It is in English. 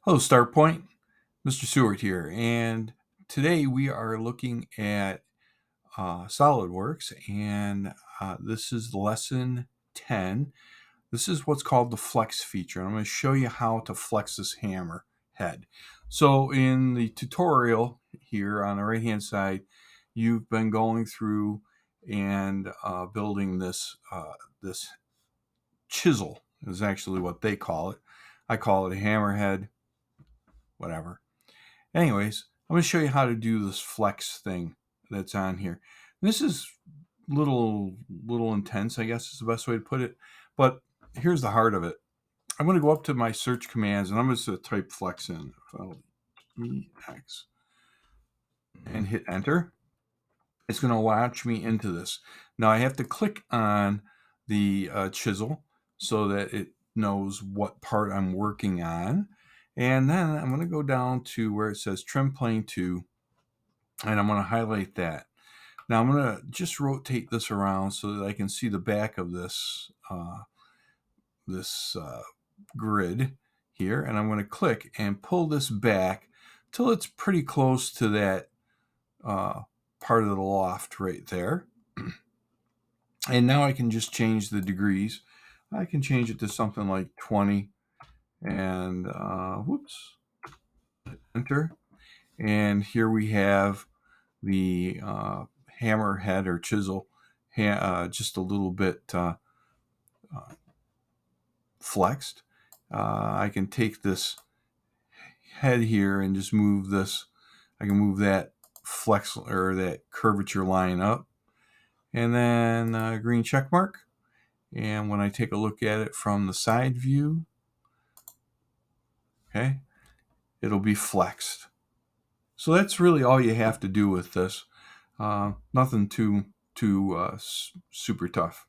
Hello, Start Point. Mr. Seward here, and today we are looking at Solidworks, and this is lesson 10. This is what's called the flex feature, and I'm going to show you how to flex this hammer head. So, in the tutorial here on the right hand side, you've been going through and building this chisel, is actually what they call it. I call it a hammerhead, whatever. Anyways, I'm going to show you how to do this flex thing that's on here. This is little intense, I guess is the best way to put it. But here's the heart of it. I'm going to go up to my search commands and I'm just going to type flex in, F-L-E-X, and hit enter. It's going to launch me into this. Now I have to click on the chisel so that it knows what part I'm working on. And then I'm going to go down to where it says trim plane 2, and I'm going to highlight that. Now I'm going to just rotate this around so that I can see the back of this grid here, and I'm going to click and pull this back till it's pretty close to that part of the loft right there. And now I can just change the degrees. I can change it to something like 20, and whoops, enter. And here we have the hammer head or chisel just a little bit flexed. I can take this head here and just move this. I can move that flex or that curvature line up, and then green check mark. And when I take a look at it from the side view, okay, it'll be flexed. So that's really all you have to do with this. Nothing too super tough.